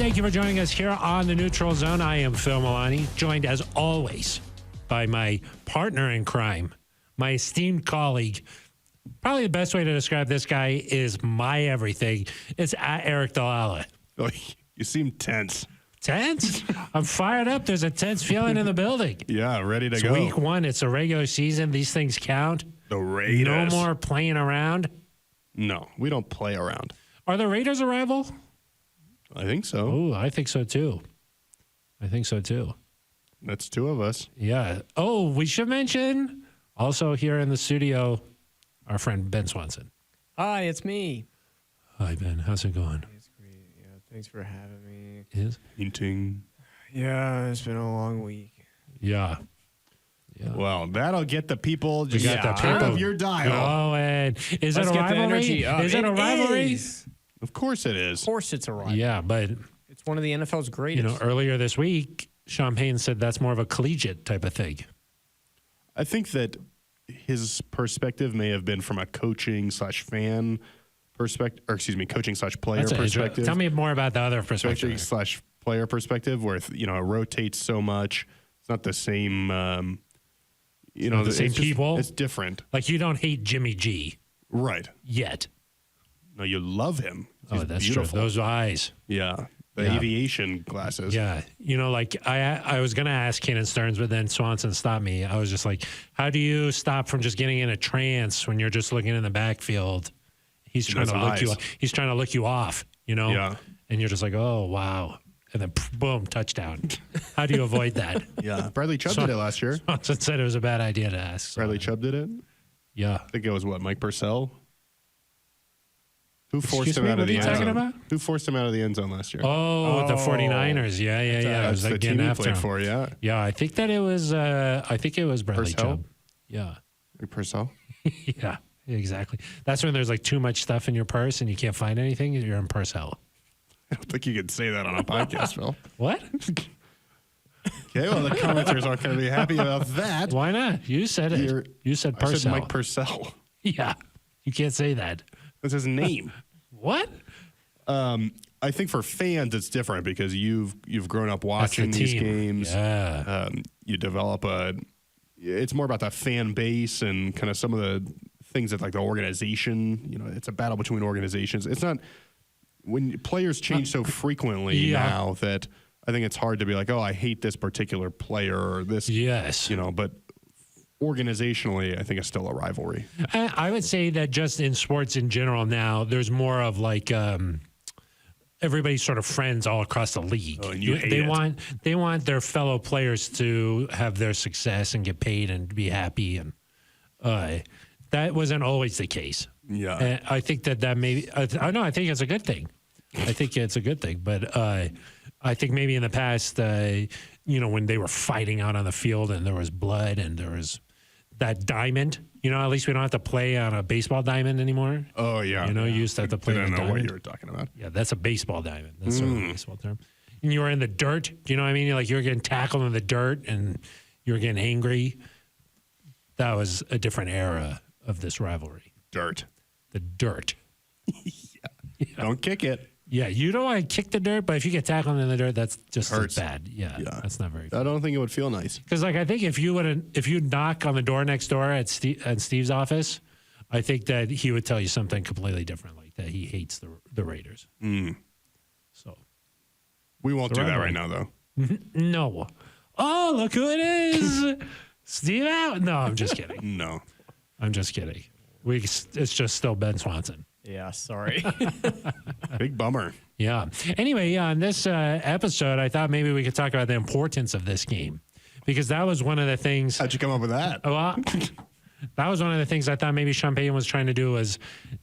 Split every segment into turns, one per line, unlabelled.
Thank you for joining us here on the Neutral Zone. I am Phil Milani, joined as always by my partner in crime, my esteemed colleague. Probably the best way to describe this guy is my everything. It's at Eric Dalala.
Oh, you seem tense.
Tense? I'm fired up. There's a tense feeling in the building.
Yeah, ready to
It's
go.
week one. It's a regular season. These things count.
The Raiders.
No more playing around.
No, we don't play around.
Are the Raiders a rival?
I think so.
Oh, I think so too.
That's two of us.
Yeah. Oh, we should mention also here in the studio, our friend Ben Swanson.
Hi, it's me.
Hi, Ben. How's it going?
It's great. Yeah, thanks for having me.
Yes.
Painting.
Yeah, it's been a long week.
Yeah.
Well, that'll get the people just
got the
out
people
of your dial.
Oh, and is
Let's
it a
get the
rivalry?
energy up.
Is it a rivalry?
Is.
Of course it is.
Of course it's a rival.
Yeah, but
It's one of the NFL's greatest.
earlier this week, Sean Payton said that's more of a collegiate type of thing.
I think that his perspective may have been from a coaching/fan perspective, or excuse me, coaching/player
That's
perspective.
Tell me more about the other perspective.
Coaching/player perspective, where it rotates so much. It's not the same.
The same people.
It's different,
Like you don't hate Jimmy G
right?
yet.
No, you love him. He's
That's
beautiful.
true. Those eyes.
Yeah, the
Yeah.
aviation glasses.
Yeah. I was going to ask Kenan Stearns, but then Swanson stopped me. I was just like, how do you stop from just getting in a trance when you're just looking in the backfield? He's trying to look you. He's trying to look you off.
Yeah.
And you're just like, oh wow, and then boom, touchdown. How do you avoid that?
Yeah. Bradley Chubb did it last year.
Swanson said it was a bad idea to ask. So,
Bradley Chubb did it.
Yeah.
I think it was Mike Purcell. Who forced
Excuse
him
me,
out of
what are
the
you
end
talking
zone?
about?
Who forced him out of the end zone last year?
Oh, the 49ers. Yeah. It
That's
was
the
like
team
getting
he
after
played
him.
for. Yeah.
Yeah, I think that it was. I think it was Bradley
Purcell?
Chubb. Yeah.
Purcell.
Yeah. Exactly. That's when there's like too much stuff in your purse and you can't find anything. You're in Purcell.
I don't think you could say that on a podcast, Phil.
What?
Okay, well, the commenters aren't going to be happy about that.
Why not? You said it. You said
I
Purcell.
said Mike Purcell.
Yeah. You can't say that.
That's his name.
What?
I think for fans it's different because you've grown up watching these
team.
games.
Yeah.
You develop it's more about the fan base and kind of some of the things that like the organization. It's a battle between organizations. It's not when players change so frequently now that I think it's hard to be like, oh, I hate this particular player or this.
Yes.
But organizationally, I think it's still a rivalry.
I would say that just in sports in general now, there's more of like everybody's sort of friends all across the league.
Oh, and you hate it.
They want their fellow players to have their success and get paid and be happy, and that wasn't always the case.
Yeah,
And I think that maybe I think it's a good thing. I think it's a good thing, but I think maybe in the past, when they were fighting out on the field and there was blood and there was that diamond, at least we don't have to play on a baseball diamond anymore.
Oh, yeah.
You used to have to play
I
on a
didn't know
diamond.
what you were talking about.
Yeah, that's a baseball diamond. That's sort of a baseball term. And you were in the dirt. Do you know what I mean? You were getting tackled in the dirt and you were getting angry. That was a different era of this rivalry.
Dirt.
The dirt.
Yeah. Don't kick it.
Yeah, you don't want to kick the dirt, but if you get tackled in the dirt, that's just as
Hurts.
bad. Yeah, that's not very
I don't think it would feel nice.
Because, I think if you knock on the door next door at Steve's office, I think that he would tell you something completely different, like that he hates the Raiders. So
we won't do that right now, though.
No. Oh, look who it is, Steve out. No, I'm just kidding.
No,
I'm just kidding. It's just still Ben Swanson.
Yeah, sorry.
big bummer.
Yeah. Anyway, on this episode, I thought maybe we could talk about the importance of this game because that was one of the things.
How'd you come up with that?
Well, that was one of the things I thought maybe Sean Payton was trying to do was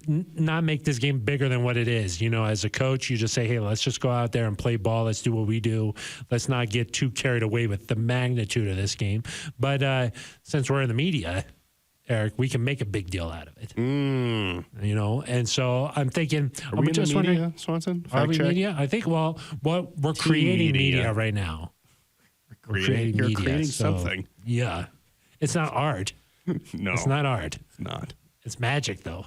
not make this game bigger than what it is. As a coach, you just say, hey, let's just go out there and play ball. Let's do what we do. Let's not get too carried away with the magnitude of this game. But since we're in the media, Eric, we can make a big deal out of it. And so I'm thinking,
Are we
just
in the media,
wondering,
Swanson?
are we
check.
media? I think, we're creating media right now.
You're creating
so,
something.
Yeah. It's not art.
No,
It's not art.
It's not.
It's magic, though.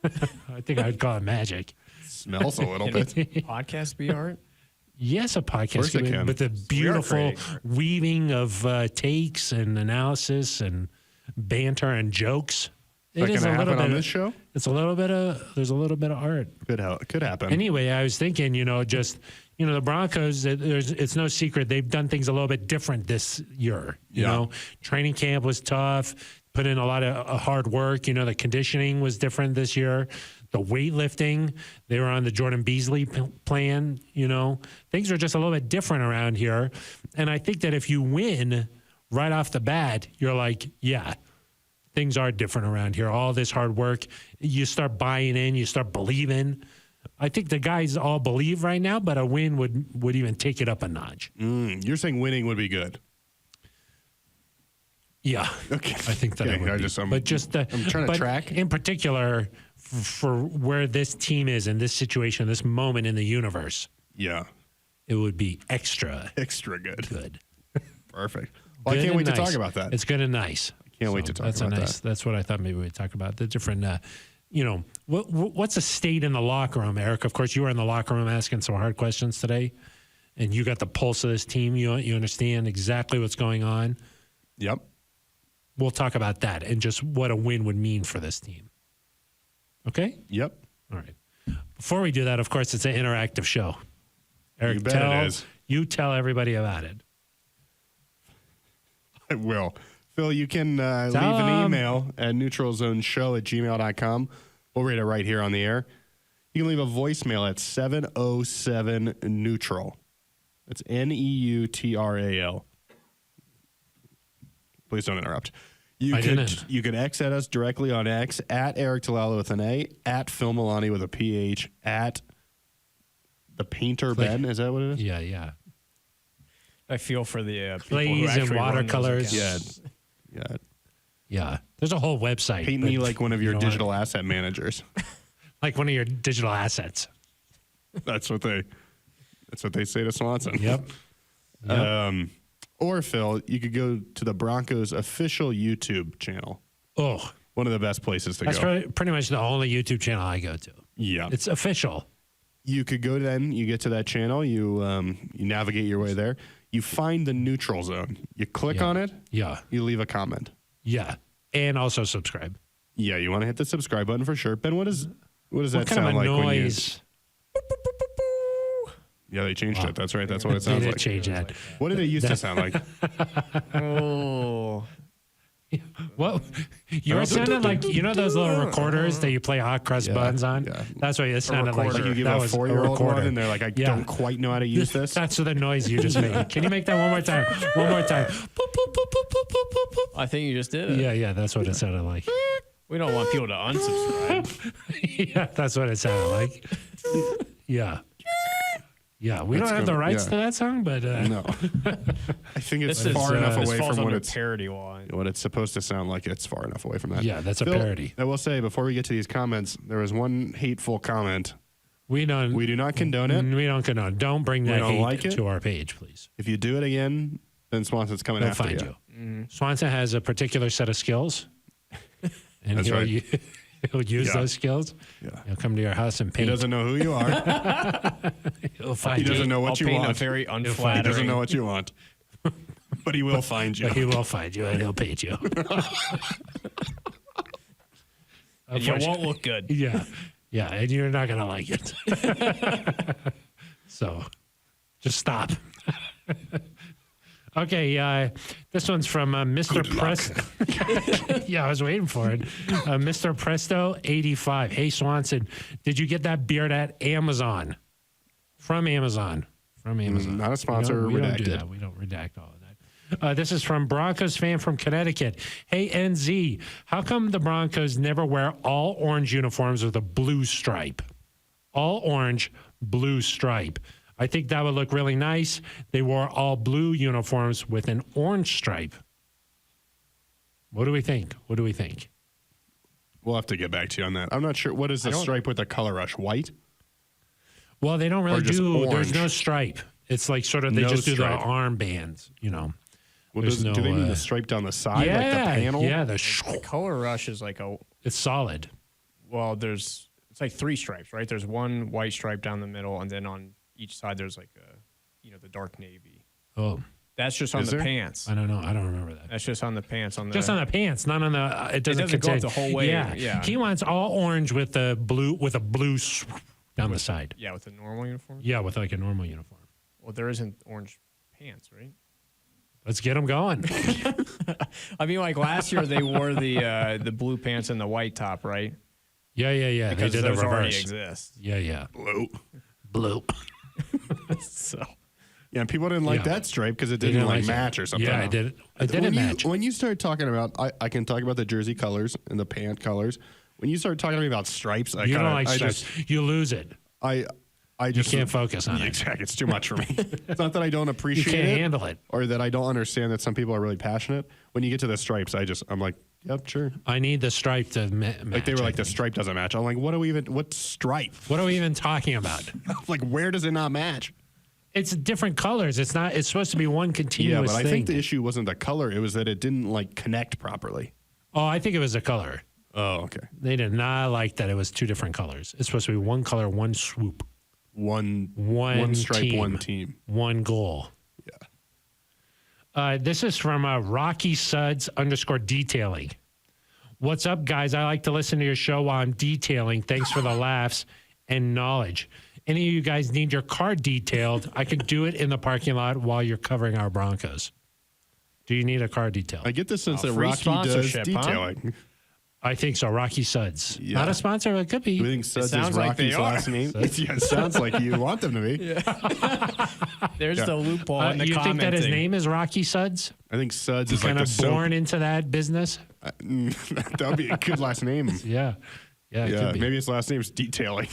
I think I would call it magic.
Smells a little bit.
Podcast be art?
Yes, a podcast
course it
can,
can.
but the
We are
beautiful
creating art.
weaving of takes and analysis and banter and jokes.
Is that
It is
going to
a little
happen
bit
on
of,
this show?
It's a little bit of, there's a little bit of art.
Could happen.
Anyway, I was thinking, the Broncos, it's no secret, they've done things a little bit different this year. You know, training camp was tough, put in a lot of hard work. The conditioning was different this year. The weightlifting, they were on the Jordan Beasley plan. Things are just a little bit different around here. And I think that if you win right off the bat, you're like, yeah, things are different around here. All this hard work, you start buying in, you start believing. I think the guys all believe right now, but a win would even take it up a notch.
You're saying winning would be good.
Yeah.
Okay.
I think that it would be.
I'm trying to track.
In particular, for where this team is in this situation, this moment in the universe,
Yeah.
it would be extra
good.
good.
Perfect. Well,
Good
I can't
and
wait to
nice.
talk about that.
It's good and nice.
Can't wait to talk
that's
about
a nice.
that.
That's what I thought maybe we'd talk about. The different, what's the state in the locker room, Eric? Of course, you were in the locker room asking some hard questions today, and you got the pulse of this team. You understand exactly what's going on.
Yep.
We'll talk about that and just what a win would mean for this team. Okay?
Yep.
All right. Before we do that, of course, it's an interactive show. Eric,
You bet it is.
You tell everybody about it.
I will. Phil, you can leave an email at neutralzoneshow@gmail.com. We'll read it right here on the air. You can leave a voicemail at 707-NEUTRAL. That's NEUTRAL. Please don't interrupt. You could X at us directly on X, at Eric Talala with an A, at Phil Milani with a PH, at the Painter Ben. Is that what it is?
Yeah.
I feel for the people
Clays
who
and
actually run those
watercolors.
accounts.
Yeah.
There's a whole website.
Paint me like one of your digital asset managers.
Like one of your digital assets.
That's what they say to Swanson.
Yep.
Or Phil, you could go to the Broncos official YouTube channel.
Oh,
One of the best places to
that's
go.
pretty much the only YouTube channel I go to.
Yeah.
It's official.
You could go then, you get to that channel, you navigate your way there. You find the neutral zone. You click on it.
Yeah.
You leave a comment.
Yeah. And also subscribe.
Yeah, you want to hit the subscribe button for sure. Ben, what does that
What kind
sound
of a
like
noise?
Yeah, they changed it. That's right. That's what it sounds
They
like.
did change that.
What did it used to sound like?
Oh.
What? Yours sounded like, those little recorders that you play hot cross buns on?
Yeah.
That's what it sounded like.
Like you give
That
a
was
4-year-old
recorder.
one and they're like, I don't quite know how to use this.
That's the noise you just made. Can you make that one more time? One more time. Boop, boop, boop, boop, boop, boop, boop, boop.
I think you just did it.
Yeah, that's what it sounded like.
We don't want people to unsubscribe.
Yeah, that's what it sounded like. Yeah. Yeah, we don't have the rights to that song, but
No. I think it's
This
far
is,
enough
this
away
falls
from
under
what it's
parody law.
supposed to sound like. It's far enough away from that.
yeah, that's a
Phil,
parody.
I will say, before we get to these comments, there was one hateful comment.
We
do not condone it.
We don't condone. Don't bring that
don't
hate
like it?
to our page, please.
If you do it again, then Swanson's coming
They'll
after
find
you.
you. Swanson has a particular set of skills, and
That's right.
he'll use those skills.
Yeah.
He'll come to your house and paint.
He doesn't know who you are.
He'll find
He
you.
doesn't know what
I'll
you
paint a
want.
very
He doesn't
unflattering.
know what you want. But he will find you.
But he will find you and he'll paint you.
You won't look good.
Yeah. Yeah. And you're not going to like it. So just stop. Okay. This one's from Mr. Presto. Yeah, I was waiting for it. Mr. Presto 85. Hey, Swanson, did you get that beard at Amazon? From Amazon. From Amazon.
Not a sponsor.
We don't do
redacted.
that. We don't redact all of that. This is from Broncos fan from Connecticut. Hey, NZ, how come the Broncos never wear all orange uniforms with a blue stripe? All orange, blue stripe. I think that would look really nice. They wore all blue uniforms with an orange stripe. What do we think? What do we think?
We'll have to get back to you on that. I'm not sure. What is the stripe with the color rush? White?
Well, they don't really
just
do. There's
orange?
no stripe. It's like sort of they
No
just do the
stripe.
armbands,
Well,
There's
do
no,
they mean the stripe down the side, like the panel?
Yeah,
The color rush is like
it's solid.
it's like 3 stripes, right? There's one white stripe down the middle, and then on each side there's like a the dark navy.
Oh,
That's just on
Is
the
there?
pants.
I don't know. I don't remember that.
That's just on the pants.
Just on the pants, not on the. It doesn't,
doesn't go up
contain-
the whole way, yeah.
He wants all orange with a blue swoop down the side.
Yeah, with a normal uniform.
Yeah, with like a normal uniform.
Well, there isn't orange pants, right?
Let's get them going.
I mean, like last year they wore the blue pants and the white top, right?
Yeah.
Because
they did the
those already
reverse.
exist.
Yeah.
Blue.
So
Yeah, people didn't like
Yeah.
that stripe because it
They
didn't like
it.
match or something.
Yeah, it did. It didn't match.
When you start talking about, I can talk about the jersey colors and the pant colors. When you start talking to me about stripes,
You don't like stripes. You lose it.
I just
can't focus on it.
Exactly, it's too much for me. It's not that I don't
You
appreciate
can't
it,
handle it.
or that I don't understand that some people are really passionate. When you get to the stripes, I'm like, yep, sure.
I need the stripe to match.
Like they were
I
like, the
think.
stripe doesn't match. I'm like, what stripe?
What are we even talking about?
Like, where does it not match?
It's different colors. It's not. It's supposed to be one
Yeah,
continuous
but I
thing.
think the issue wasn't the color. It was that it didn't like connect properly.
Oh, I think it was the color.
Oh, okay.
They did not like that it was two different colors. It's supposed to be one color, one swoop,
One stripe,
team,
one team.
one goal.
Yeah.
This is from Rocky Suds _detailing. What's up, guys? I like to listen to your show while I'm detailing. Thanks for the laughs and knowledge. Any of you guys need your car detailed? I could do it in the parking lot while you're covering our Broncos. Do you need a car detail?
I get the sense that
free
Rocky does
sponsorship, huh?
detailing.
I think so. Rocky Suds.
Yeah.
Not a sponsor, but it could
Do you
be.
think Suds is
sounds like
Rocky's
they are.
last name? Yeah, it sounds like you want them to be.
there's the loophole in the
You think that his
commenting.
name is Rocky Suds?
I think Suds is
Kind
like
of
the
born
soap.
into that business?
That would be a good last name.
Yeah. Yeah, it
Yeah,
could be.
maybe his last name's Detailing.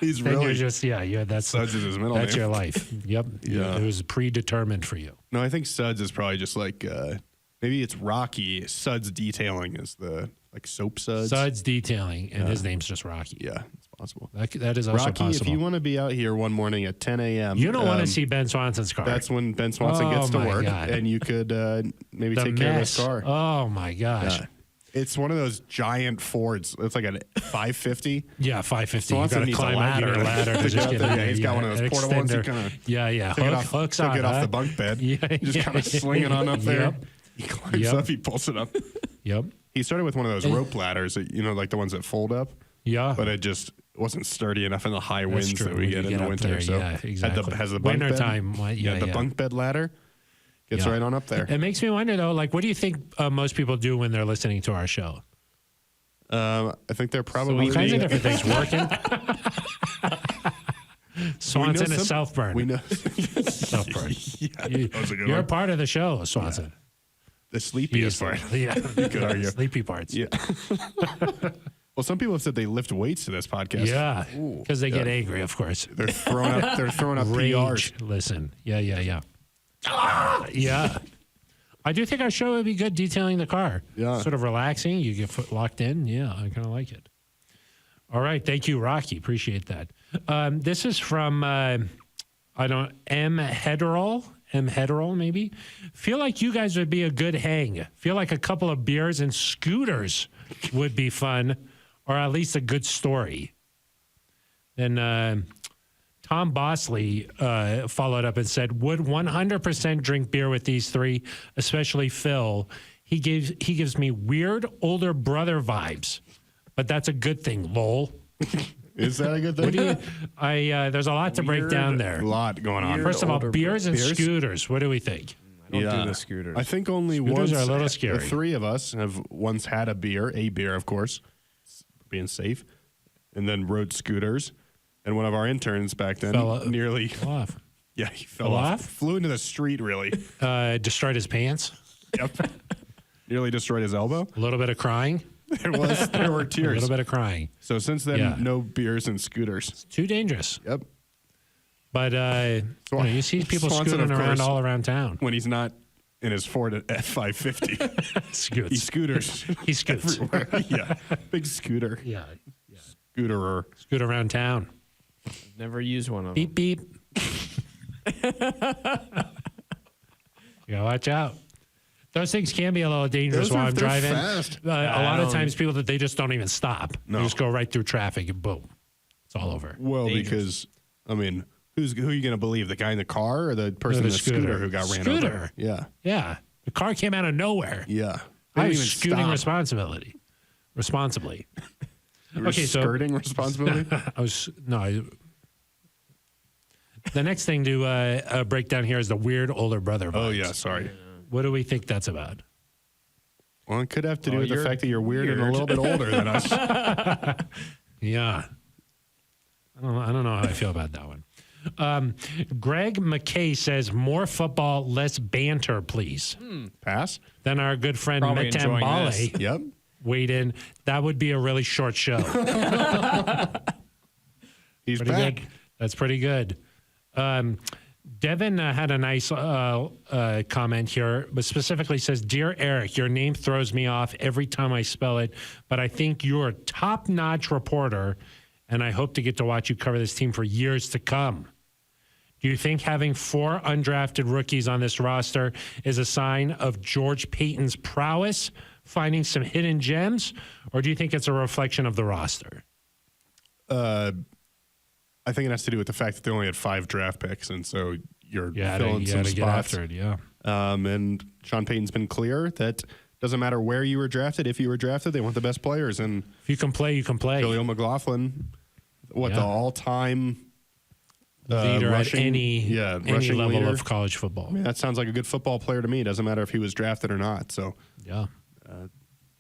He's
Then
really
you're just, that's
Suds is his middle
that's
name.
your life. Yep.
Yeah.
It was predetermined for you.
No, I think Suds is probably just like maybe it's Rocky. Suds Detailing is the like soap suds.
Suds detailing, and his name's just Rocky.
Yeah, it's possible.
That is also
Rocky,
possible.
if you want to be out here one morning at 10 a.m.,
You don't want to see Ben Swanson's car.
That's when Ben Swanson
Oh,
gets to
my
work,
God.
and you could maybe
the
take care of
mess.
his car.
Oh my gosh.
Yeah. It's one of those giant Fords. It's like a 550.
Yeah, 550.
Swanson
You
needs
got
a
to climb out your ladder to
to
just
get
get
up
in
there. Yeah, he's got one of those
an
portable ones. He
extender.
kinda
Yeah.
Took
Hooks
took
on.
it off
huh?
the bunk bed.
Yeah,
Just kind of
yeah.
sling it on up there.
Yep.
He climbs
Yep.
up. He pulls it up.
Yep.
He started with one of those rope ladders, that, like the ones that fold up.
Yeah.
But it just wasn't sturdy enough in the high
That's
winds
true.
that we
When
get
you
in the
up
winter.
there,
So
yeah, exactly.
has the bunk
Winter
bed.
time,
the bunk bed ladder gets
Yeah.
right on up there.
It makes me wonder though, like, what do you think most people do when they're listening to our show?
I think they're probably
All kinds of different things. Working. Swanson
some-
is Southburn.
We know
Southburn.
yeah, that was a good
You're a
one.
part of the show, Swanson.
The sleepiest part.
Yeah.
Could argue.
Sleepy parts.
Yeah. Well, some people have said they lift weights to this podcast.
Yeah. Because they get angry, of course.
They're throwing up. They're throwing up
Rage.
PRs.
Listen. Yeah. Yeah. I do think our show would be good detailing the car.
Yeah.
Sort of relaxing. You get foot locked in. Yeah, I kind of like it. All right. Thank you, Rocky. Appreciate that. This is from, M. Hederal, maybe. Feel like you guys would be a good hang. Feel like a couple of beers and scooters would be fun, or at least a good story. Then Tom Bosley followed up and said, would 100% drink beer with these three, especially Phil. He gives me weird older brother vibes, but that's a good thing, lol.
Is that a good thing?
What do you, there's a lot to break down there.
A lot going on.
First of all,
older
beers and
beers?
scooters. What do we think?
I don't do the scooters.
I think only
Scooters
once.
are a little scary.
The three of us have once had a beer, of course, being safe, and then rode scooters. And one of our interns back then nearly,
Off.
yeah, he fell off, flew into the street. Really,
Destroyed his pants.
yep, nearly destroyed his elbow.
A little bit of crying.
There were
A
tears.
little bit of crying.
So since then,
Yeah.
no beers and scooters.
Too dangerous.
Yep.
But you see people
Swanson,
scooting
of
around
course,
all around town.
When he's not in his Ford F550, he
Scoots.
scooters
He scoots.
everywhere. Yeah, big scooter.
Yeah.
Scooterer.
Scoot around town.
Never used one of them.
Beep, beep. You gotta watch out. Those things can be a little dangerous
Those
while
are-
I'm
they're
driving.
fast.
A lot of times people that they just don't even stop.
No.
They just go right through traffic and boom. It's all over.
Well,
Dangerous.
because I mean, Who are you going to believe? The guy in the car or the person in the scooter who got ran over? Yeah.
Yeah. The car came out of nowhere.
Yeah.
I was scooting responsibly. Okay, so
skirting responsibility?
The next thing to break down here is the weird older brother vibes.
Oh, yeah. Sorry.
What do we think that's about?
Well, it could have to do with the fact that you're weird and a little bit older than us.
Yeah. I don't know how I feel about that one. Greg McKay says, more football, less banter, please.
Pass?
Then our good friend
Probably
Metan
enjoying
Bale
this.
Yep.
weighed in. That would be a really short show.
He's
Pretty
back.
good. That's pretty good. Devin had a nice comment here, but specifically says, Dear Eric, your name throws me off every time I spell it, but I think you're a top-notch reporter, and I hope to get to watch you cover this team for years to come. Do you think having 4 undrafted rookies on this roster is a sign of George Payton's prowess, finding some hidden gems, or do you think it's a reflection of the roster?
I think it has to do with the fact that they only had 5 draft picks, and so you're filling some
to
spots.
get after it, yeah.
And Sean Payton's been clear that doesn't matter where you were drafted. If you were drafted, they want the best players. And
If you can play, you can play.
Jaleel McLaughlin, the all-time
Leader
rushing,
at any
rushing
level
leader.
of college football.
I mean, that sounds like a good football player to me. It doesn't matter if he was drafted or not. So
Yeah.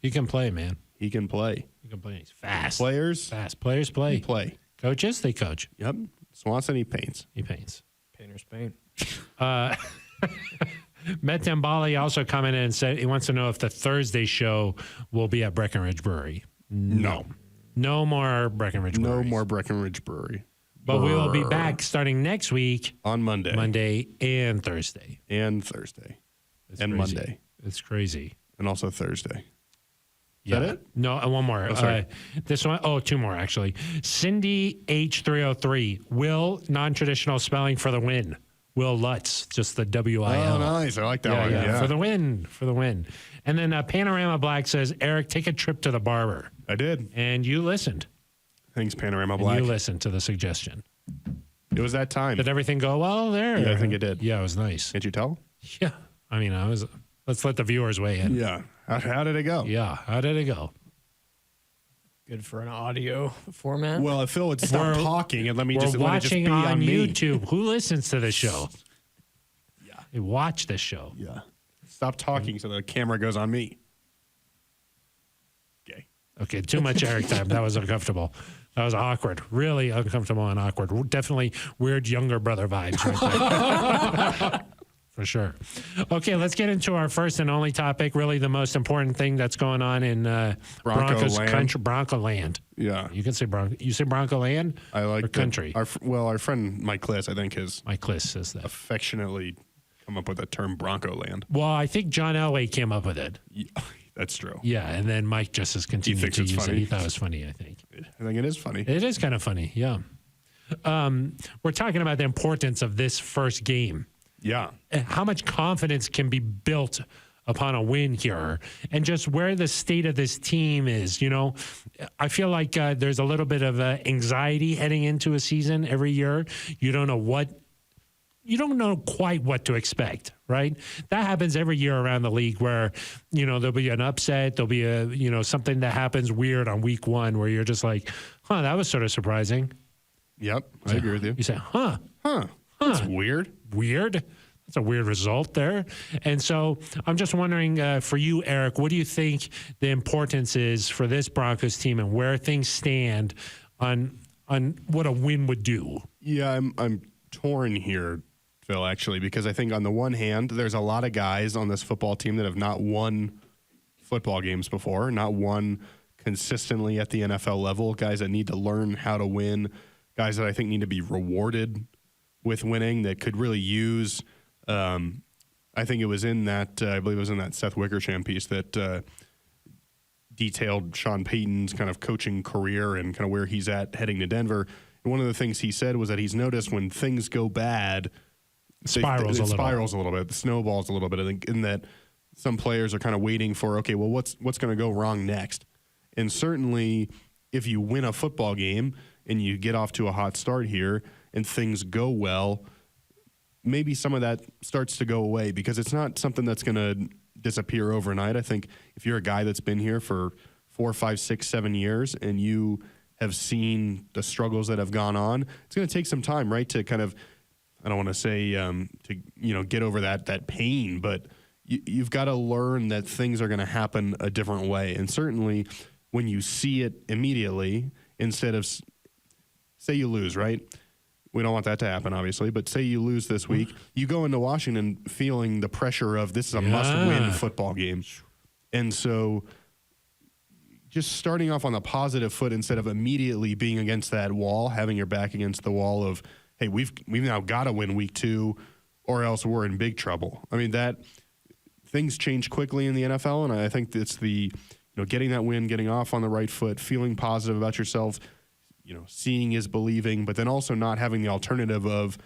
He can play, man.
he can play.
He can play. He's fast.
Players
Players play.
play.
Coaches, they coach.
Yep. Swanson, he paints.
He paints.
Painter's paint.
Metan Bale also commented and said he wants to know if the Thursday show will be at Breckenridge Brewery.
No.
No more Breckenridge Brewery.
No more Breckenridge Brewery.
But we will be back starting next week,
On Monday.
Monday and Thursday.
And Thursday.
It's
And
crazy.
Monday.
It's crazy.
And also Thursday.
Yeah.
that it?
No, one more.
Oh, sorry.
This one, 2 more actually. Cindy H303, Will, non-traditional spelling for the win. Will Lutz, just the W-I-L.
Oh, nice. I like that one. Yeah.
For the win. And then Panorama Black says, Eric, take a trip to the barber.
I did.
And you listened.
Thanks, Panorama
And
Black.
you listened to the suggestion.
It was that time.
Did everything go well there?
Yeah, I think it did.
Yeah, it was nice.
Can't you tell?
Yeah. I mean, let's let the viewers weigh in.
Yeah. How did it go?
Yeah. How did it go?
Good for an audio format.
Well, if Phil would stop talking and let it just
watching
be
on
me.
YouTube. Who listens to the show?
Yeah.
They watch this show.
Yeah. Stop talking so the camera goes on me. Okay.
Okay, too much Eric time. That was uncomfortable. That was awkward. Really uncomfortable and awkward. Definitely weird younger brother vibes right there. For sure. Okay, let's get into our first and only topic, really the most important thing that's going on in Broncos
land.
country, Bronco land.
Yeah.
You can say Bronco. You say Bronco land
I like
or country?
Our friend Mike Kliss, I think, has
Mike Kliss says that.
affectionately come up with the term Bronco land.
Well, I think John Elway came up with it.
Yeah, that's true.
Yeah, and then Mike just has continued
thinks
to
it's
use
funny?
it. He thought it was funny, I think.
I think it is funny.
It is kind of funny, yeah. We're talking about the importance of this first game.
Yeah.
How much confidence can be built upon a win here, and just where the state of this team is. You know, I feel like there's a little bit of anxiety heading into a season every year. You don't know quite what to expect, right? That happens every year around the league where, you know, there'll be an upset. There'll be something that happens weird on week 1 where you're just like, that was sort of surprising.
Yep. I agree with you.
You say,
That's weird.
Weird. That's a weird result there. And so I'm just wondering for you, Eric, what do you think the importance is for this Broncos team and where things stand on what a win would do?
Yeah, I'm torn here, Phil, actually, because I think on the one hand, there's a lot of guys on this football team that have not won football games before, not won consistently at the NFL level, guys that need to learn how to win, guys that I think need to be rewarded with winning that could really use I think it was in that I believe it was in that Seth Wickersham piece that detailed Sean Payton's kind of coaching career and kind of where he's at heading to Denver. And one of the things he said was that he's noticed when things go bad, it spirals a little bit, the snowballs a little bit, in that some players are kind of waiting for, okay, well, what's going to go wrong next? And certainly if you win a football game and you get off to a hot start here and things go well, maybe some of that starts to go away because it's not something that's going to disappear overnight. I think if you're a guy that's been here for 4, 5, 6, 7 years and you have seen the struggles that have gone on, it's going to take some time, right, to kind of, I don't want to say to get over that pain, but you've got to learn that things are going to happen a different way. And certainly when you see it immediately, instead of, say you lose, right? We don't want that to happen, obviously, but say you lose this week, you go into Washington feeling the pressure of this is a must-win football game. And so just starting off on the positive foot instead of immediately being against that wall, having your back against the wall of, hey, we've now got to win week 2 or else we're in big trouble. I mean, that things change quickly in the NFL, and I think it's the getting that win, getting off on the right foot, feeling positive about yourself, seeing is believing, but then also not having the alternative of,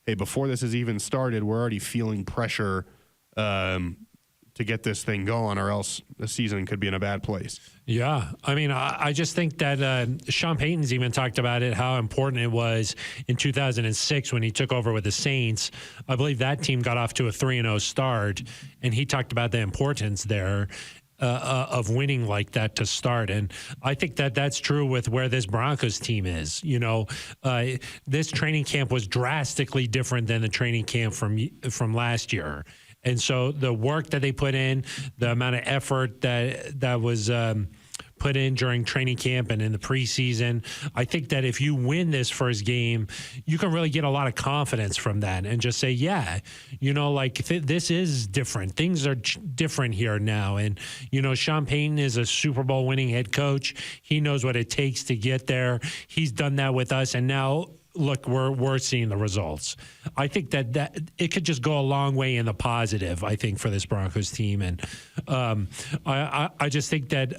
hey, before this has even started, we're already feeling pressure to get this thing going, or else the season could be in a bad place.
Yeah. I mean, I just think that Sean Payton's even talked about it, how important it was in 2006 when he took over with the Saints. I believe that team got off to a 3-0 start, and he talked about the importance there of winning like that to start. And I think that that's true with where this Broncos team is. This training camp was drastically different than the training camp from last year. And so the work that they put in, the amount of effort that was put in during training camp and in the preseason, I think that if you win this first game, you can really get a lot of confidence from that and just say, this is different. Things are different here now. And, Sean Payton is a Super Bowl winning head coach. He knows what it takes to get there. He's done that with us. And now, look, we're seeing the results. I think that it could just go a long way in the positive, I think, for this Broncos team. And I just think that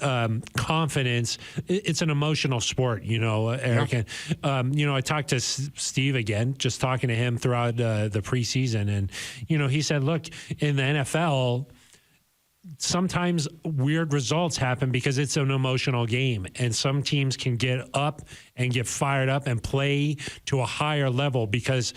confidence, it's an emotional sport, Eric. Yeah. And, I talked to Steve again, just talking to him throughout the preseason. And, he said, look, in the NFL, sometimes weird results happen because it's an emotional game, and some teams can get up and get fired up and play to a higher level because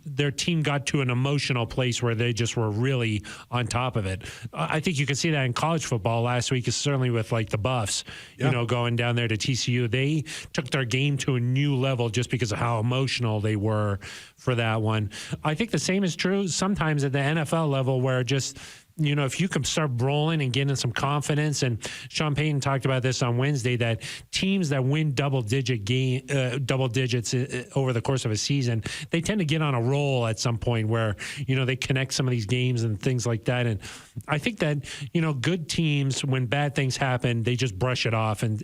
their team got to an emotional place where they just were really on top of it. I think you can see that in college football last week, certainly with like the Buffs, going down there to TCU. They took their game to a new level just because of how emotional they were for that one. I think the same is true sometimes at the NFL level where just if you can start rolling and getting some confidence, and Sean Payton talked about this on Wednesday, that teams that win double digits over the course of a season, they tend to get on a roll at some point where, they connect some of these games and things like that. And I think that, good teams, when bad things happen, they just brush it off and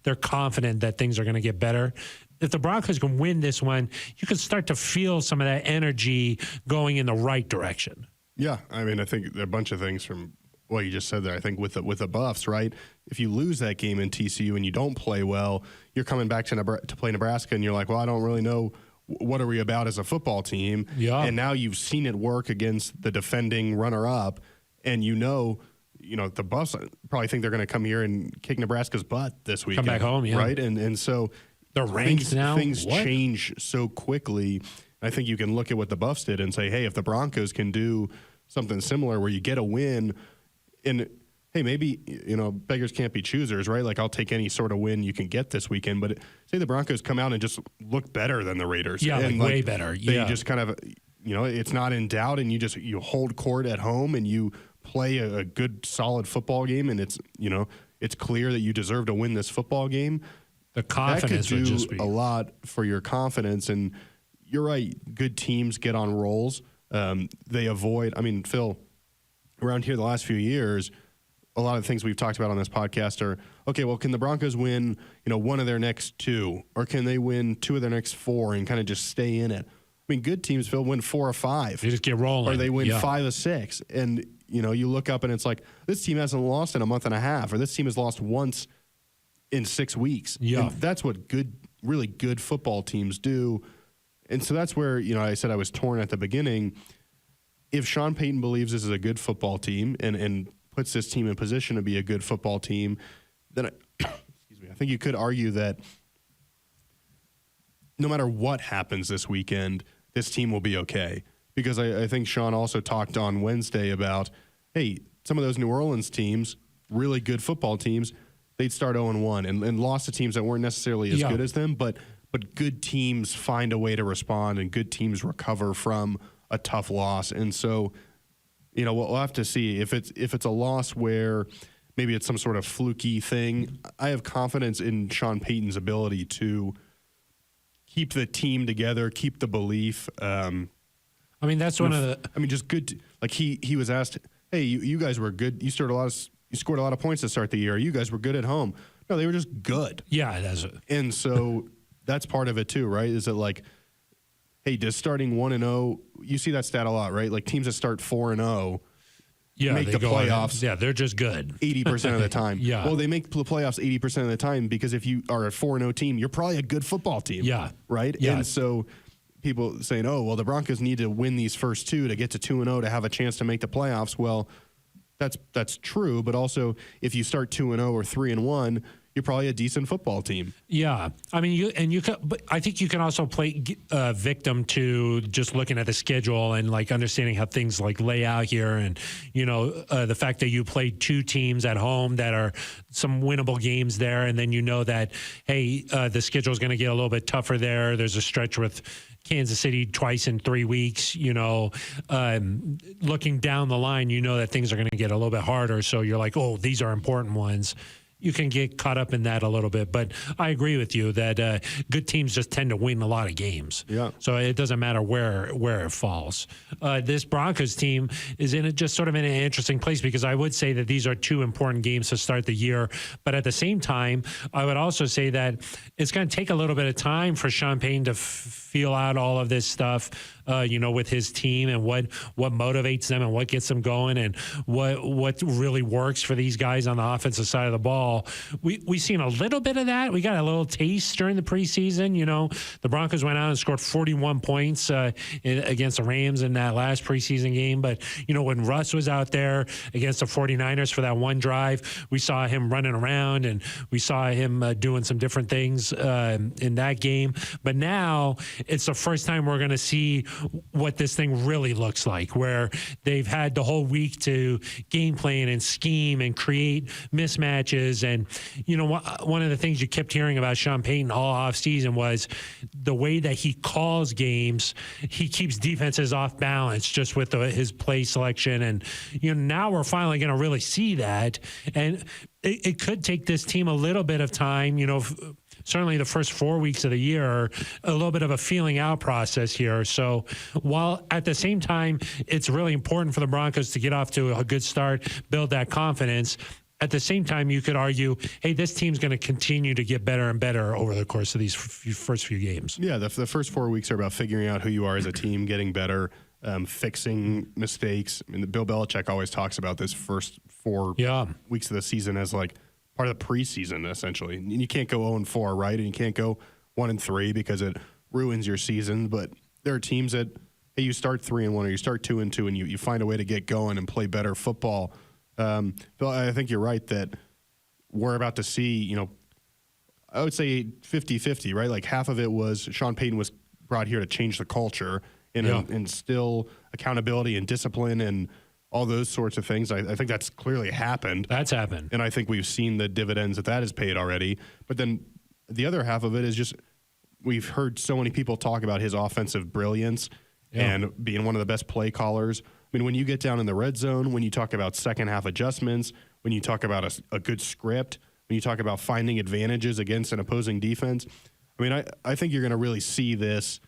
they're confident that things are going to get better. If the Broncos can win this one, you can start to feel some of that energy going in the right direction.
Yeah, I mean, I think there are a bunch of things from what you just said there. I think with the Buffs, right? If you lose that game in TCU and you don't play well, you're coming back to play Nebraska, and you're like, well, I don't really know what are we about as a football team. Yeah. And now you've seen it work against the defending runner-up, and the Buffs probably think they're going to come here and kick Nebraska's butt this week.
Come back home, yeah.
Right? And so
they're ranked now.
Things change so quickly. I think you can look at what the Buffs did and say, hey, if the Broncos can do something similar where you get a win, and hey, maybe, beggars can't be choosers, right? Like, I'll take any sort of win you can get this weekend, but say the Broncos come out and just look better than the Raiders.
Yeah,
and
way better.
They just kind of, it's not in doubt, and you hold court at home and you play a good, solid football game, and it's clear that you deserve to win this football game.
The confidence
would
just
do a lot for your confidence. And you're right, good teams get on rolls. They avoid, Phil, around here the last few years, a lot of the things we've talked about on this podcast are, okay, well, can the Broncos win, one of their next 2, or can they win 2 of their next 4 and kind of just stay in it? Good teams, Phil, win 4 or 5.
They just get rolling.
Or they win 5 or 6. And, you look up and it's like, this team hasn't lost in a month and a half, or this team has lost once in 6 weeks.
Yeah.
And that's what really good football teams do. And so that's where, I said I was torn at the beginning. If Sean Payton believes this is a good football team and puts this team in position to be a good football team, then I think you could argue that no matter what happens this weekend, this team will be okay. Because I think Sean also talked on Wednesday about, hey, some of those New Orleans teams, really good football teams, they'd start 0-1 and lost to teams that weren't necessarily as good as them, but good teams find a way to respond and good teams recover from a tough loss. And so, you know, we'll have to see if it's a loss where maybe it's some sort of fluky thing. I have confidence in Sean Payton's ability to keep the team together, keep the belief.
I mean, that's one of the.
I mean, just good. Like he was asked, "Hey, you guys were good. You scored a lot of points to start the year. You guys were good at home." No, they were just good.
Yeah, that's.
And so that's part of it too, right? Is it like, hey, does starting 1-0? You see that stat a lot, right? Like teams that start 4-0.
Yeah,
make the playoffs.
Yeah, they're just good
80% of the time.
Yeah.
Well, they make the playoffs 80% of the time because if you are a 4-0 team, you're probably a good football team.
Yeah.
Right?
Yeah.
And so people saying, oh, well, the Broncos need to win these first two to get to 2-0 to have a chance to make the playoffs. Well, that's true. But also, if you start 2-0 or 3-1, you're probably a decent football team.
Yeah, I mean, but I think you can also play victim to just looking at the schedule and like understanding how things like lay out here, and you know the fact that you played two teams at home that are some winnable games there, and then you know that hey, the schedule is going to get a little bit tougher there. There's a stretch with Kansas City twice in 3 weeks, you know, looking down the line, you know that things are going to get a little bit harder. So you're like, oh, these are important ones. You can get caught up in that a little bit. But I agree with you that good teams just tend to win a lot of games.
Yeah.
So it doesn't matter where it falls. This Broncos team is just sort of in an interesting place because I would say that these are two important games to start the year. But at the same time, I would also say that it's going to take a little bit of time for Sean Payton to feel out all of this stuff, you know, with his team and what motivates them and what gets them going and what really works for these guys on the offensive side of the ball. We've seen a little bit of that. We got a little taste during the preseason. You know, the Broncos went out and scored 41 points against the Rams in that last preseason game. But, you know, when Russ was out there against the 49ers for that one drive, we saw him running around and we saw him doing some different things in that game. But now it's the first time we're going to see what this thing really looks like, where they've had the whole week to game plan and scheme and create mismatches. And, you know, one of the things you kept hearing about Sean Payton all offseason was the way that he calls games, he keeps defenses off balance just with his play selection. And, you know, now we're finally going to really see that. And it could take this team a little bit of time, you know, certainly the first 4 weeks of the year, a little bit of a feeling out process here. So while at the same time, it's really important for the Broncos to get off to a good start, build that confidence. At the same time, you could argue, hey, this team's going to continue to get better and better over the course of these first few games.
Yeah, the first 4 weeks are about figuring out who you are as a team, getting better, fixing mistakes. I mean, Bill Belichick always talks about this first 4 weeks of the season as like part of the preseason, essentially. And you can't go 0-4, right? And you can't go 1-3 because it ruins your season. But there are teams that, hey, you start 3-1 or you start 2-2 and you find a way to get going and play better football. Bill, I think you're right that we're about to see, you know, I would say 50-50, right? Like half of it was Sean Payton was brought here to change the culture and instill accountability and discipline and all those sorts of things. I think that's clearly happened.
That's happened.
And I think we've seen the dividends that has paid already. But then the other half of it is just we've heard so many people talk about his offensive brilliance and being one of the best play callers. I mean, when you get down in the red zone, when you talk about second half adjustments, when you talk about a good script, when you talk about finding advantages against an opposing defense, I mean, I think you're going to really see this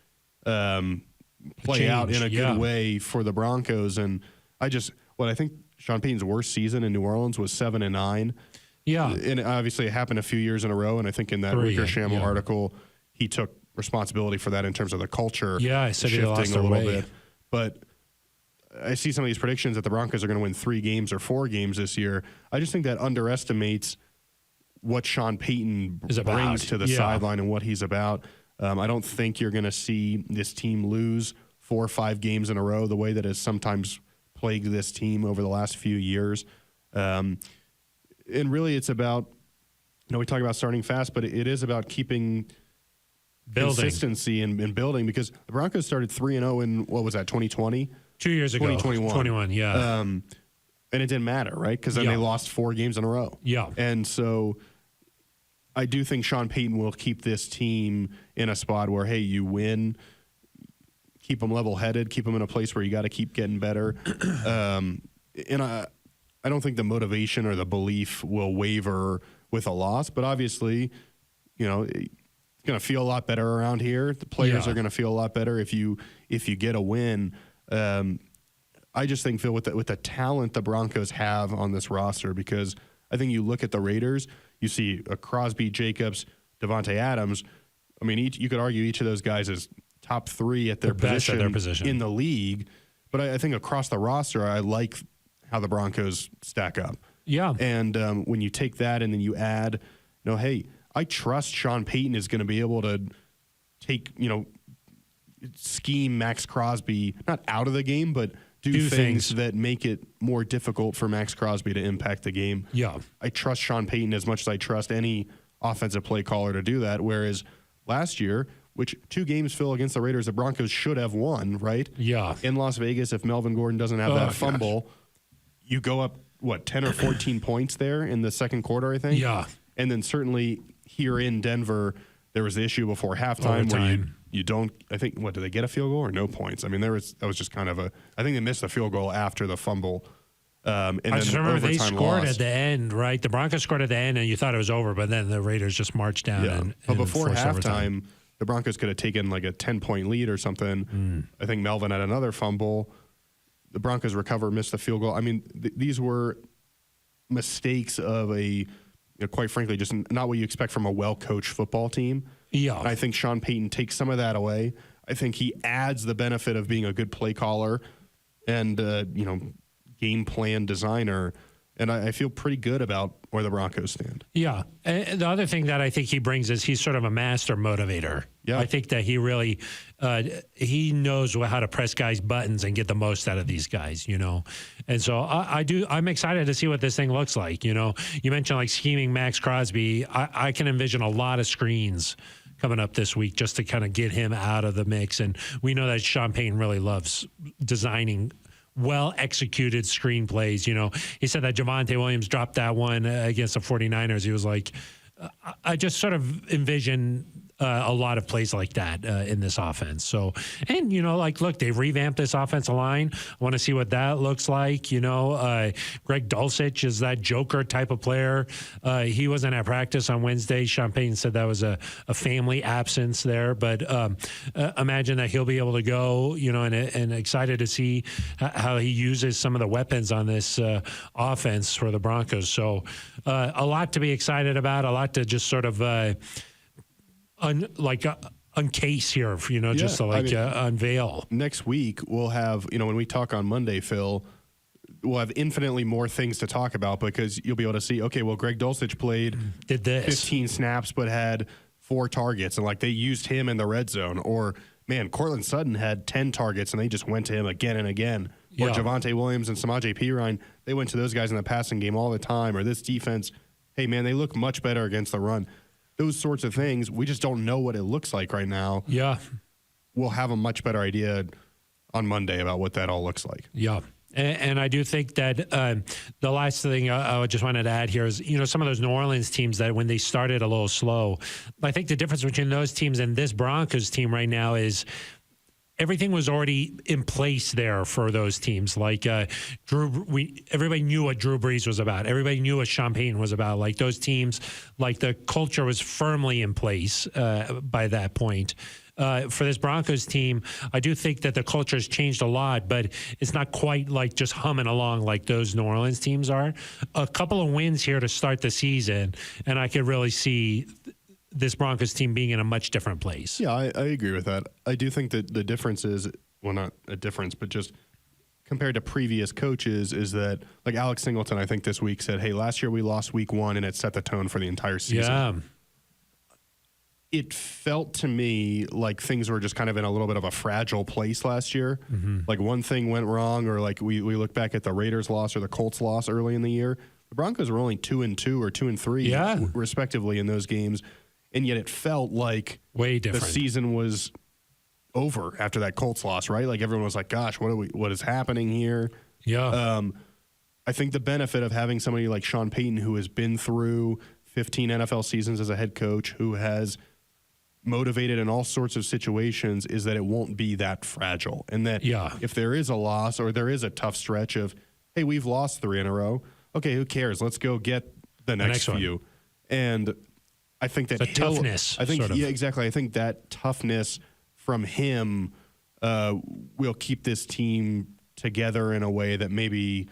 play out in a good way for the Broncos. And I think Sean Payton's worst season in New Orleans was 7-9.
Yeah.
And obviously it happened a few years in a row. And I think in that Ricker Shamel article, he took responsibility for that in terms of the culture.
Yeah, I said he lost
shifting a little
way.
bit. But I see some of these predictions that the Broncos are going to win 3 games or 4 games this year. I just think that underestimates what Sean Payton brings to the sideline and what he's about. I don't think you're going to see this team lose 4 or 5 games in a row the way that has sometimes plagued this team over the last few years. And really it's about, you know, we talk about starting fast, but it is about keeping consistency and building, because the Broncos started 3-0 in, what was that, 2020?
2 years ago.
2021.
21, yeah.
And it didn't matter, right? Because then they lost 4 games in a row.
Yeah.
And so I do think Sean Payton will keep this team in a spot where, hey, you win, keep them level-headed, keep them in a place where you got to keep getting better. And I don't think the motivation or the belief will waver with a loss, but obviously, you know, it's going to feel a lot better around here. The players are going to feel a lot better if you get a win. I just think, Phil, with the talent the Broncos have on this roster, because I think you look at the Raiders, you see a Crosby, Jacobs, Devontae Adams. I mean, you could argue each of those guys is top 3 at their position in the league. But I think across the roster, I like how the Broncos stack up. Yeah. And when you take that and then you add, you know, hey, I trust Sean Payton is going to be able to take, you know, scheme Max Crosby, not out of the game, but do things that make it more difficult for Max Crosby to impact the game. Yeah. I trust Sean Payton as much as I trust any offensive play caller to do that, whereas last year, which 2 games, Phil, against the Raiders, the Broncos should have won, right? Yeah. In Las Vegas, if Melvin Gordon doesn't have that fumble, you go up, 10 or 14 points there in the second quarter, I think? Yeah. And then certainly here in Denver, there was the issue before halftime where you don't, I think, did they get a field goal or no points? I mean, that was just kind of I think they missed the field goal after the fumble. And I just remember they
scored at the end, right? The Broncos scored at the end, and you thought it was over, but then the Raiders just marched down.
But before halftime, the Broncos could have taken like a 10-point lead or something. I think Melvin had another fumble. The Broncos recover, missed the field goal. I mean, these were mistakes of quite frankly, just not what you expect from a well-coached football team. Yeah. And I think Sean Payton takes some of that away. I think he adds the benefit of being a good play caller and, game plan designer. And I feel pretty good about where the Broncos stand.
Yeah. And the other thing that I think he brings is he's sort of a master motivator. Yeah. I think that he really he knows how to press guys' buttons and get the most out of these guys, you know. And so I'm excited to see what this thing looks like, you know. You mentioned like scheming Max Crosby. I can envision a lot of screens coming up this week just to kind of get him out of the mix. And we know that Sean Payton really loves designing well-executed screenplays. You know, he said that Javonte Williams dropped that one against the 49ers. He was like, I just sort of envision a lot of plays like that in this offense. So, and, you know, like, look, they've revamped this offensive line. I want to see what that looks like. You know, Greg Dulcich is that joker type of player. He wasn't at practice on Wednesday. Sean Payton said that was a family absence there, but imagine that he'll be able to go, you know, and excited to see how he uses some of the weapons on this offense for the Broncos. So a lot to be excited about, a lot to just sort of uncase here, you know, just to unveil.
Next week, we'll have, you know, when we talk on Monday, Phil, we'll have infinitely more things to talk about because you'll be able to see, okay, well, Greg Dulcich did 15 snaps but had 4 targets, and like they used him in the red zone. Or, man, Cortland Sutton had 10 targets and they just went to him again and again. Or Javonte Williams and Samaje Perine, they went to those guys in the passing game all the time. Or this defense, hey, man, they look much better against the run. Those sorts of things, we just don't know what it looks like right now. Yeah. We'll have a much better idea on Monday about what that all looks like.
Yeah. And I do think that the last thing I just wanted to add here is, you know, some of those New Orleans teams that when they started a little slow, I think the difference between those teams and this Broncos team right now is everything was already in place there for those teams. Like everybody knew what Drew Brees was about. Everybody knew what Sean Payton was about. Like those teams, like the culture was firmly in place by that point. For this Broncos team, I do think that the culture has changed a lot, but it's not quite like just humming along like those New Orleans teams are. A couple of wins here to start the season, and I could really see this Broncos team being in a much different place.
Yeah, I agree with that. I do think that the difference is, well, not a difference, but just compared to previous coaches is that, like Alex Singleton, I think this week said, hey, last year we lost week 1 and it set the tone for the entire season. Yeah. It felt to me like things were just kind of in a little bit of a fragile place last year. Mm-hmm. Like one thing went wrong, or like we look back at the Raiders loss or the Colts loss early in the year. The Broncos were only 2-2 or 2-3 respectively in those games. and yet it felt like
Way different.
the season was over after that Colts loss, right? Like everyone was like, "Gosh, what is happening here?"
Yeah.
I think the benefit of having somebody like Sean Payton, who has been through 15 NFL seasons as a head coach, who has motivated in all sorts of situations, is that it won't be that fragile. And that if there is a loss or there is a tough stretch of, hey, we've lost 3 in a row. Okay, who cares? Let's go get the next few.
One.
And I think that
toughness.
I think,
sort of.
yeah, exactly. I think that toughness from him will keep this team together in a way that maybe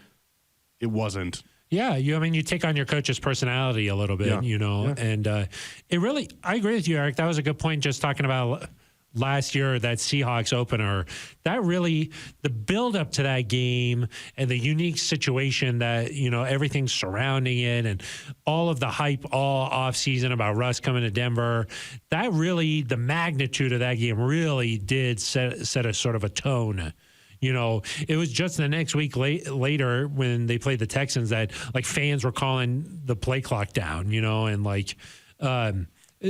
it wasn't.
Yeah, you take on your coach's personality a little bit, and it really, I agree with you, Eric. That was a good point, just talking about last year, that Seahawks opener. That really, the build up to that game and the unique situation that, everything surrounding it and all of the hype all offseason about Russ coming to Denver, that really, the magnitude of that game really did set a sort of a tone. It was just the next week later when they played the Texans that like fans were calling the play clock down, and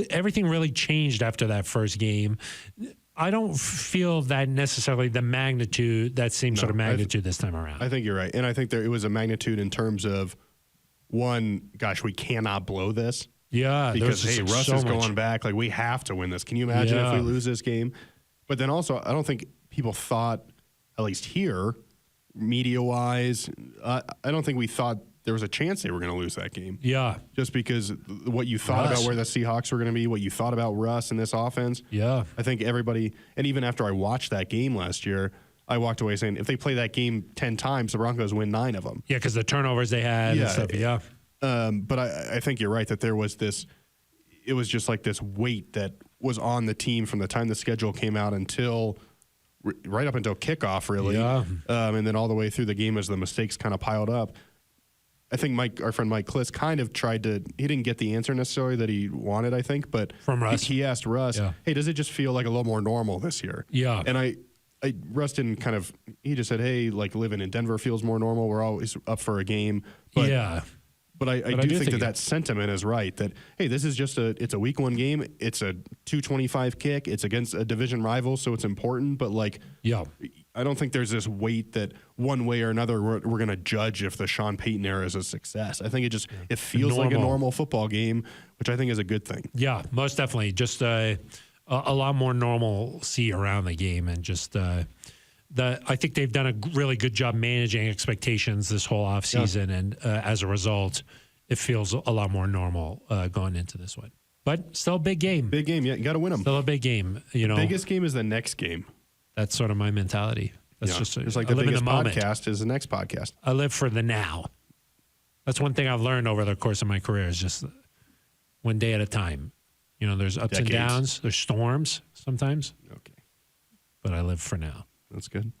everything really changed after that first game. I don't feel that necessarily the magnitude, that same sort of magnitude this time around.
I think you're right. And I think it was a magnitude in terms of, one, gosh, we cannot blow this.
Yeah.
Because, hey, Russ is going back. Like, we have to win this. Can you imagine if we lose this game? But then also, I don't think people thought, at least here, media-wise, I don't think we thought there was a chance they were going to lose that game.
Yeah.
Just because what you thought about where the Seahawks were going to be, what you thought about Russ and this offense.
Yeah.
I think everybody, and even after I watched that game last year, I walked away saying, if they play that game 10 times, the Broncos win 9 of them.
Yeah, because the turnovers they had and stuff. Yeah.
But I think you're right that there was this, it was just like this weight that was on the team from the time the schedule came out until right up until kickoff, really.
Yeah.
And then all the way through the game as the mistakes kind of piled up. I think our friend Mike Kliss kind of tried to, he didn't get the answer necessarily that he wanted, I think, but
from Russ.
He asked Russ, hey, does it just feel like a little more normal this year?
Yeah.
And Russ didn't he just said, hey, like living in Denver feels more normal. We're always up for a game. But,
yeah.
But I do think that sentiment is right, that, hey, this is just it's a week 1 game. It's a 225 kick. It's against a division rival, so it's important. But, I don't think there's this weight that one way or another we're going to judge if the Sean Payton era is a success. I think it feels like a normal football game, which I think is a good thing.
Yeah, most definitely. Just a lot more normalcy around the game, and just I think they've done a really good job managing expectations this whole offseason, and as a result, it feels a lot more normal going into this one. But still a big game.
Big game, yeah. You got to win them.
Still a big game.
The biggest game is the next game.
That's sort of my mentality. That's just
it's like the biggest podcast is the next podcast.
I live for the now. That's one thing I've learned over the course of my career is just one day at a time. There's ups and downs. There's storms sometimes.
Okay.
But I live for now.
That's good.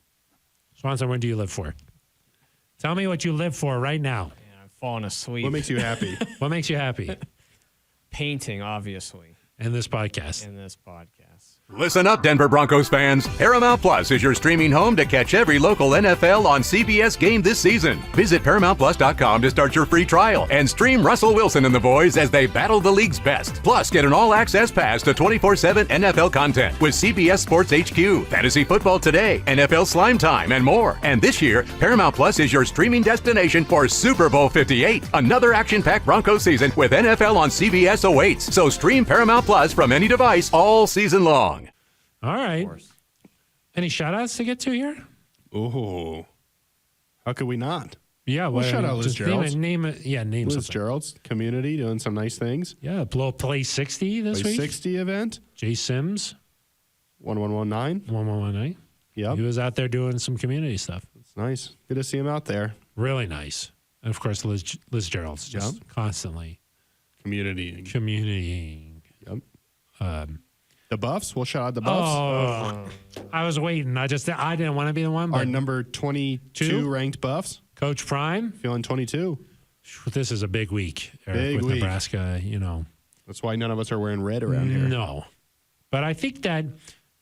Swanson, what do you live for? Tell me what you live for right now.
Man, I'm falling asleep.
What makes you happy?
What makes you happy?
Painting, obviously.
In this podcast.
Listen up, Denver Broncos fans. Paramount Plus is your streaming home to catch every local NFL on CBS game this season. Visit ParamountPlus.com to start your free trial and stream Russell Wilson and the boys as they battle the league's best. Plus, get an all-access pass to 24/7 NFL content with CBS Sports HQ, Fantasy Football Today, NFL Slime Time, and more. And this year, Paramount Plus is your streaming destination for Super Bowl 58. Another action-packed Broncos season with NFL on CBS awaits. So stream Paramount Plus from any device all season long.
All right. Any shout-outs to get to here?
Oh, how could we not?
Yeah,
we'll shout out Liz Gerald's.
Name Liz
something. Gerald's community doing some nice things.
Yeah, Play 60 this week.
60 event.
Jay Sims.
1119.
1119.
Yep.
He was out there doing some community stuff.
It's nice. Good to see him out there.
Really nice. And, of course, Liz Gerald's just constantly. Communitying.
Yep. The Buffs. We'll shout out the Buffs.
Oh, I was waiting. I didn't want to be the one. But
our number 22 ranked Buffs.
Coach Prime.
Feeling 22.
This is a big week, Eric, with Nebraska,
That's why none of us are wearing red around here.
No. But I think that,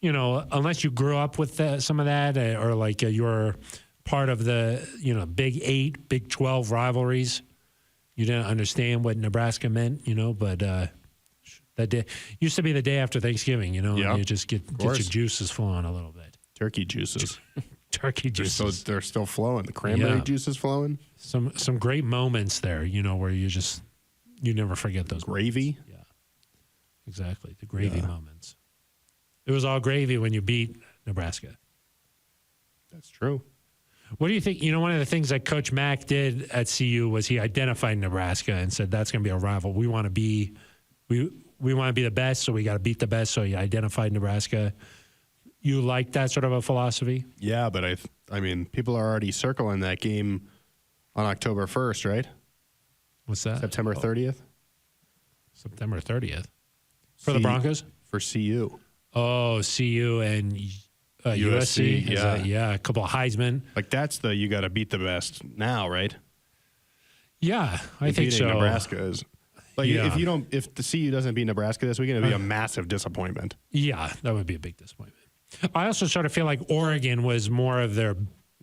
unless you grew up with some of that or like you're part of the, Big 8, Big 12 rivalries, you didn't understand what Nebraska meant, but That day used to be the day after Thanksgiving, and you just get your
course.
juices flowing a little bit.
Turkey juices.
Turkey juices.
They're still flowing. The cranberry juice is flowing.
Some great moments there, where you never forget those
Gravy.
moments. Yeah, exactly. The gravy moments. It was all gravy when you beat Nebraska.
That's true.
What do you think? One of the things that Coach Mack did at CU was he identified Nebraska and said that's going to be a rival. We want to be the best, so we got to beat the best. So he identified Nebraska. You like that sort of a philosophy?
Yeah, but I mean, people are already circling that game on October 1st, right?
What's that?
September 30th?
September 30th. For the Broncos?
For CU.
Oh, CU and USC.
Yeah.
A couple of Heisman.
Like, that's you got to beat the best now, right?
Yeah, I think so.
Nebraska is. Like, if the CU doesn't beat Nebraska this weekend, it'd be a massive disappointment.
Yeah, that would be a big disappointment. I also sort of feel like Oregon was more of their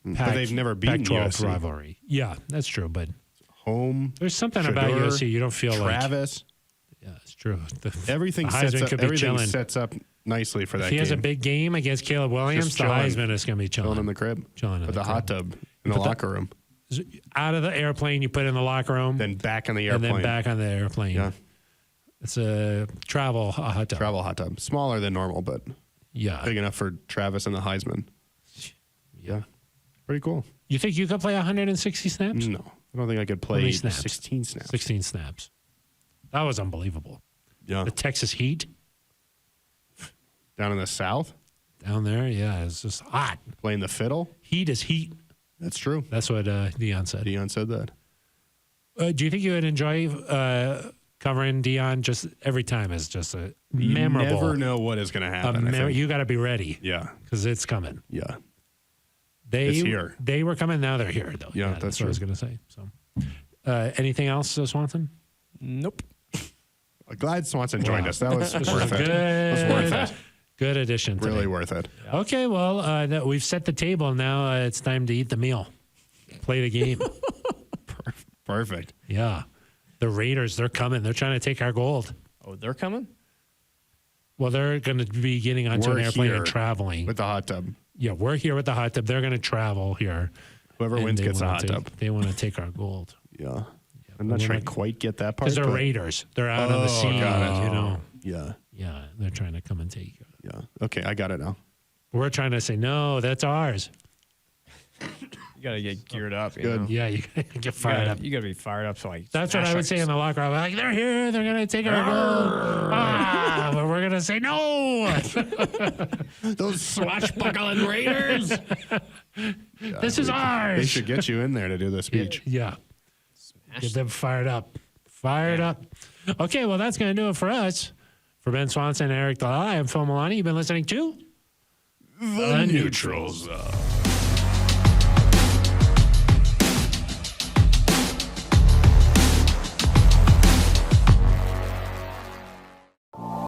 but they've never beaten
Pac-12
USC.
rivalry. Yeah, that's true. But
home.
there's something
Shedeur,
about USC you don't feel
Travis.
Yeah, it's true.
Everything sets up nicely for that
If he
game.
has a big game against Caleb Williams,
Just
the
chilling.
Heisman is going to be
Chilling in the crib.
Chilling in
with
the
the hot
crib.
tub in the locker room.
Out of the airplane, you put it in the locker room.
Then back in the
and
airplane.
then back on the airplane.
Yeah.
It's a travel hot tub.
Travel hot tub. Smaller than normal, but
Yeah.
big enough for Travis and the Heisman. Yeah. Pretty cool.
You think you could play 160 snaps?
No. I don't think I could
How
play
many snaps?
16 snaps.
16 snaps. That was unbelievable.
Yeah.
The Texas Heat
Down in the South,
down there, yeah, it's just hot.
playing the fiddle.
Heat is heat.
That's true.
That's what Deion said.
Deion said that.
Do you think you would enjoy covering Deion? Just every time is just a
You
memorable.
never know what is going to happen. I think.
You got to be ready
Yeah.
because it's coming.
Yeah.
It's
here.
They were coming. Now they're here, though.
Yeah, that's
what I was
true.
going to say. So, anything else, Swanson?
Nope.
Glad Swanson joined us. That was worth it.
Good.
That was worth it.
Good addition.
Really
today.
worth it.
Okay, well, we've set the table. Now it's time to eat the meal, play the game.
Perfect.
Yeah. The Raiders, they're coming. They're trying to take our gold.
Oh, they're coming?
Well, they're going to be getting onto
We're
an airplane
here
and traveling.
With the hot tub.
Yeah, we're here with the hot tub. They're going to travel here.
Whoever
and
wins
they
gets a
wanna
hot
take-
tub.
They want to take our gold.
Yeah. I'm not trying to quite get that part.
Because they're
but-
Raiders. They're out on the
Oh,
sea,
got it. Yeah.
Yeah, they're trying to come and take it.
Yeah. Okay, I got it now.
We're trying to say, no, that's ours.
You got to get geared up.
Good.
You know?
Yeah, you gotta get fired up.
You got to be fired up. So like
That's what I would say in the locker room. Like, they're here. They're going to take our gold. But we're going to say, no.
Those swashbuckling Raiders.
This is ours.
They should get you in there to do the speech.
Yeah. Get them fired up. Fired up. Okay, well, that's going to do it for us. For Ben Swanson and Eric Dalai, I'm Phil Milani. You've been listening to
The Neutral Zone.